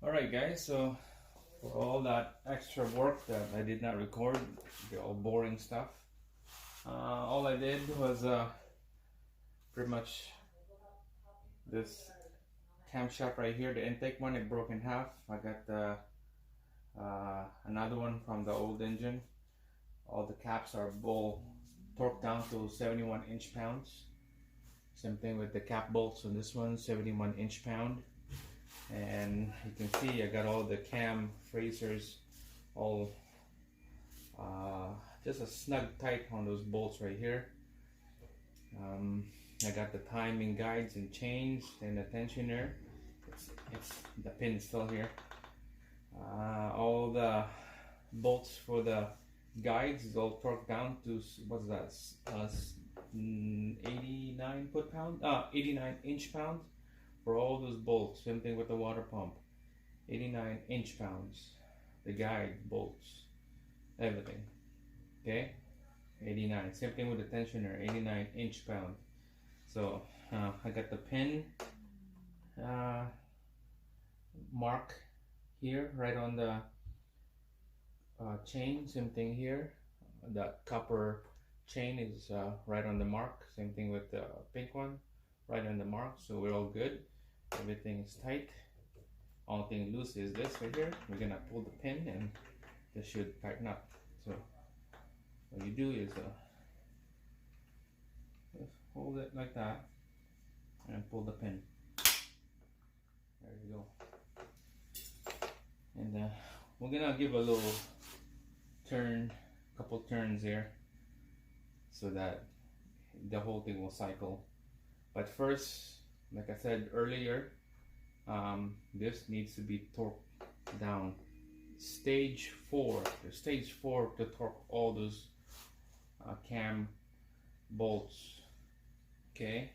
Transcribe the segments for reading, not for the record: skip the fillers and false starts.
Alright guys, so for all that extra work that I did not record, the all boring stuff, all I did was pretty much this camshaft right here, the intake one, it broke in half. I got another one from the old engine. All the caps are both torqued down to 71 inch-pounds. Same thing with the cap bolts on this one, 71 inch-pound. And you can see I got all the cam phasers all just a snug tight on those bolts right here. I got the timing guides and chains and the tensioner. It's the pin is still here. All the bolts for the guides is all torqued down to what's that? 89 foot-pound, 89 inch-pounds. For all those bolts. Same thing with the water pump, 89 inch-pounds. The guide bolts, everything. Okay, 89. Same thing with the tensioner, 89 inch-pound. So I got the pin mark here right on the chain. Same thing here. The copper chain is right on the mark. Same thing with the pink one, right on the mark. So we're all good. Everything is tight. Only thing loose is this right here. We're gonna pull the pin and this should tighten up. So what you do is just hold it like that and pull the pin. There you go. And we're gonna give a little turn, couple turns there, so that the whole thing will cycle. But first, like I said earlier, this needs to be torqued down. Stage 4 to torque all those cam bolts. Okay,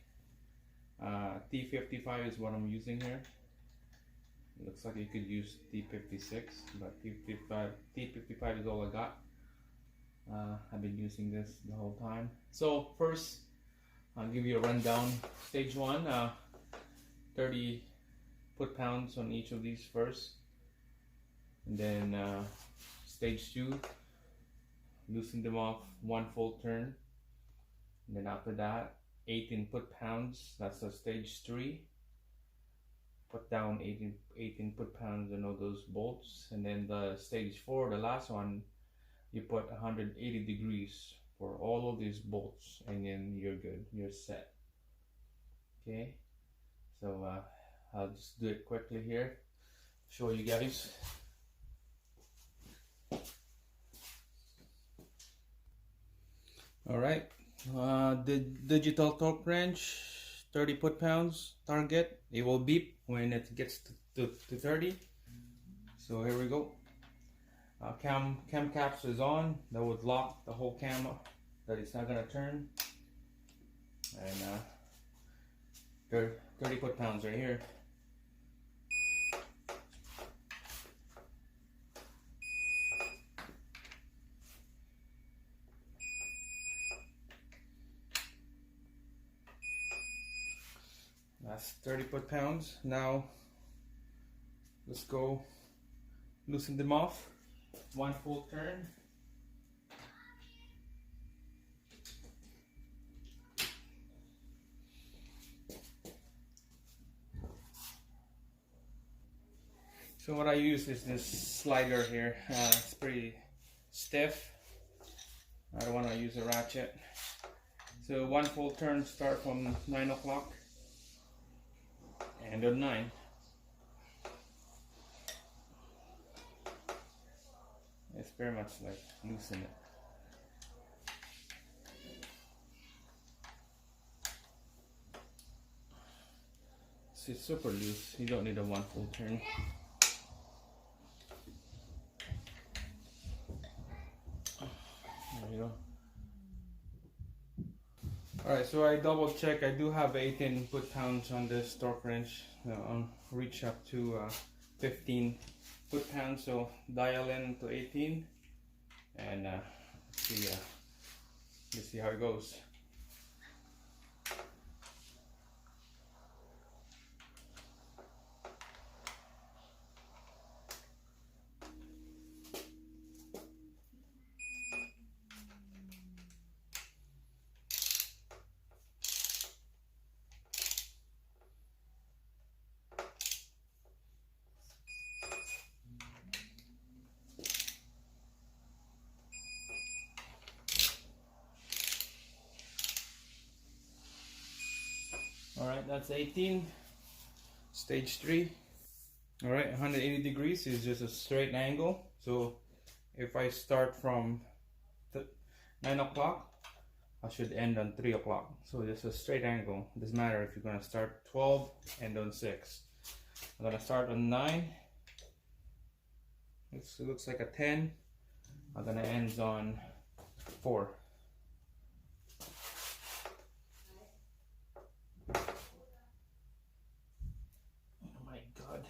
T55 is what I'm using here. It looks like you could use T56, but T55 is all I got. I've been using this the whole time. So first, I'll give you a rundown. Stage 1, 30 foot-pounds on each of these first. And then stage 2, loosen them off, one full turn. And then after that, 18 foot-pounds, that's a stage 3. Put down 18 foot-pounds on all those bolts. And then the stage 4, the last one, you put 180 degrees for all of these bolts, and then you're good, you're set. Okay, so I'll just do it quickly here, show you guys. All right, the digital torque wrench, 30 foot-pounds target. It will beep when it gets to 30. So here we go. Cam caps is on. That would lock the whole cam up, that it's not gonna turn. And 30 foot-pounds right here. That's 30 foot-pounds. Now let's go loosen them off. One full turn. So what I use is this slider here. It's pretty stiff. I don't want to use a ratchet. So one full turn start from 9 o'clock. End of 9. It's very much like loosen it. So it's super loose. You don't need a one full turn. There you go. Alright, so I double check. I do have 18 foot-pounds on this torque wrench. Reach up to 15 foot-pounds. So dial in to 18 and let's see how it goes. Alright, that's 18. Stage 3. Alright, 180 degrees is just a straight angle. So if I start from 9 o'clock, I should end on 3 o'clock. So just a straight angle. It doesn't matter if you're gonna start 12, end on 6. I'm gonna start on 9. It looks like a 10. I'm gonna end on 4. Oh my god.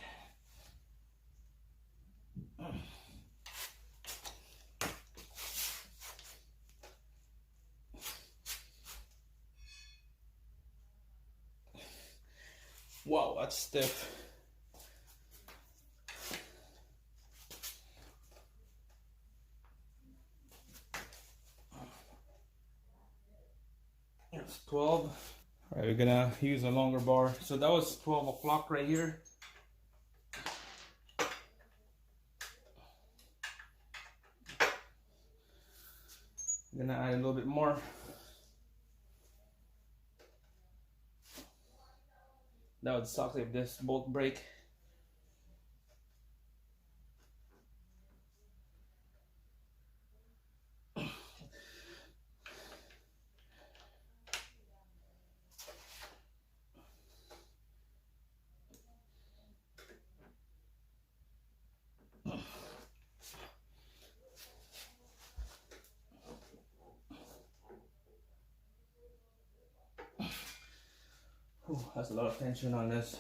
Wow, that's stiff. That's 12. Alright, we're gonna use a longer bar. So that was 12 o'clock right here. I'm gonna add a little bit more. That would suck if this bolt break. Whew, that's a lot of tension on this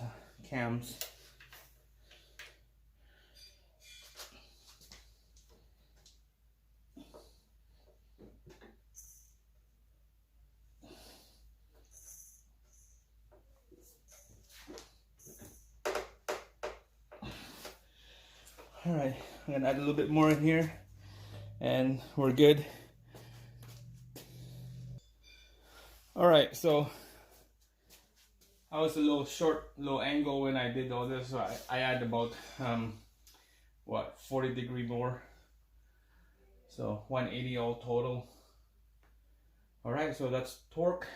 cams. Alright, I'm gonna add a little bit more in here and we're good. Alright, so I was a little short, low angle when I did all this, so I add about what, 40 degree more, so 180 all total. Alright, so that's torque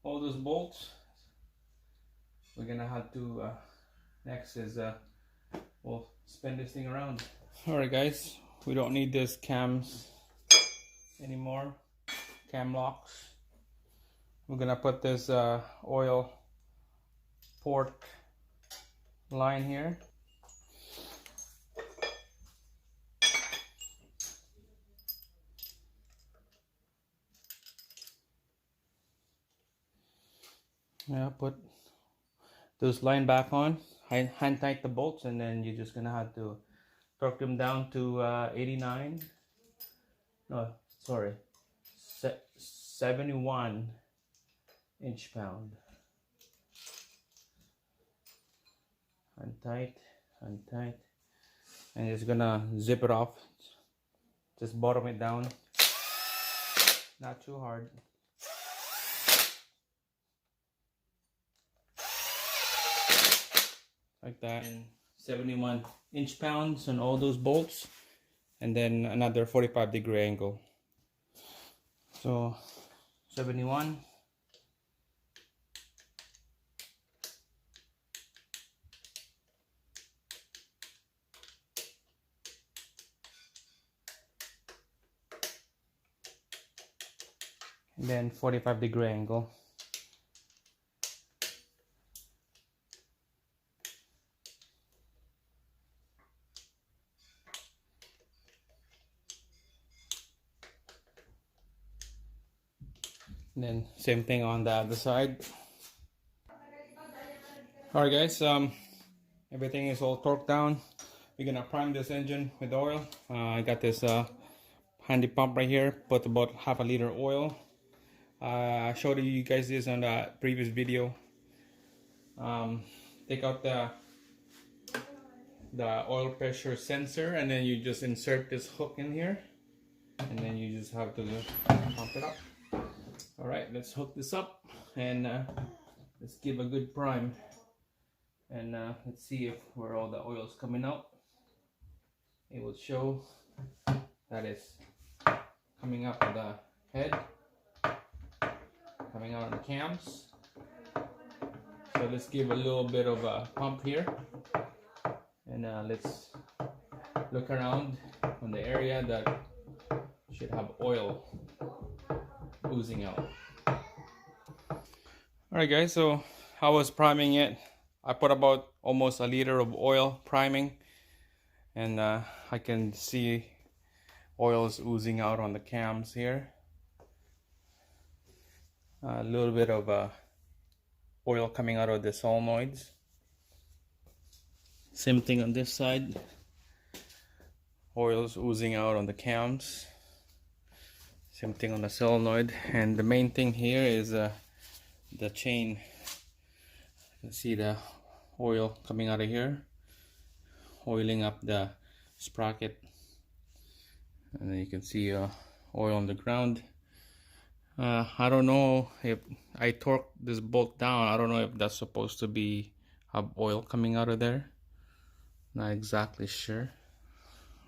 all those bolts. We're gonna have to next is we'll spin this thing around. Alright guys, we don't need this cams anymore, cam locks. We're gonna put this oil port line here. Yeah, put those line back on, hand tight the bolts, and then you're just gonna have to torque them down to 89, no sorry, 71 inch-pound. Hand tight, and just gonna zip it off. Just bottom it down, not too hard. Like that. And 71 inch-pounds on all those bolts, and then another 45 degree angle. So 71. And then 45 degree angle. And then same thing on the other side. Alright guys, everything is all torqued down. We're gonna prime this engine with oil. I got this handy pump right here, put about half a liter oil. I showed you guys this on the previous video. Take out the oil pressure sensor, and then you just insert this hook in here, and then you just have to pump it up. Alright, let's hook this up and let's give a good prime, and let's see if where all the oil is coming out. It will show that it's coming up of the head, coming out of the cams. So let's give a little bit of a pump here, and let's look around on the area that should have oil oozing out. Alright guys, so I was priming it. I put about almost a liter of oil priming, and I can see oil is oozing out on the cams here. A little bit of oil coming out of the solenoids. Same thing on this side. Oil is oozing out on the cams. Same thing on the solenoid. And the main thing here is the chain. You can see the oil coming out of here, oiling up the sprocket, and then you can see oil on the ground. I don't know if I torque this bolt down. I don't know if that's supposed to be have oil coming out of there. Not exactly sure.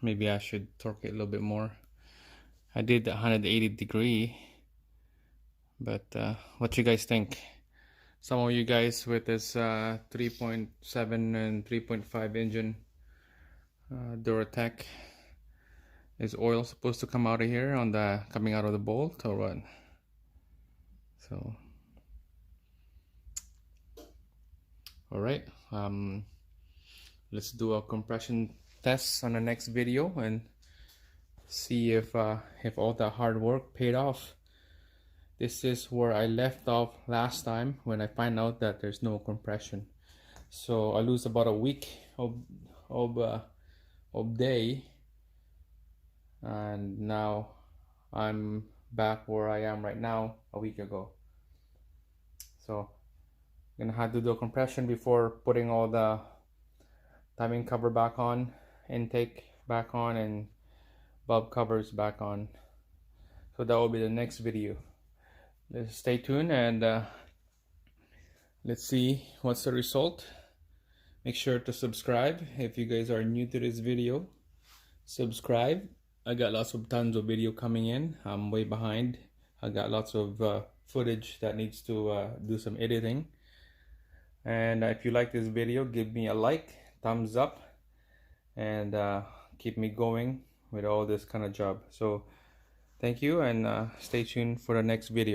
Maybe I should torque it a little bit more. I did 180 degree, but what you guys think? Some of you guys with this 3.7 and 3.5 engine Duratec, is oil supposed to come out of here on the coming out of the bolt or what? So all right, let's do a compression test on the next video and see if all the hard work paid off. This is where I left off last time when I find out that there's no compression. So I lose about a week of day, and now I'm back where I am right now a week ago. So I'm gonna have to do a compression before putting all the timing cover back on, intake back on, and bulb covers back on. So that will be the next video. Let's stay tuned and let's see what's the result. Make sure to subscribe if you guys are new to this video. Subscribe. I got tons of video coming in. I'm way behind. I got lots of footage that needs to do some editing. And if you like this video, give me a like, thumbs up, and keep me going with all this kind of job. So thank you, and stay tuned for the next video.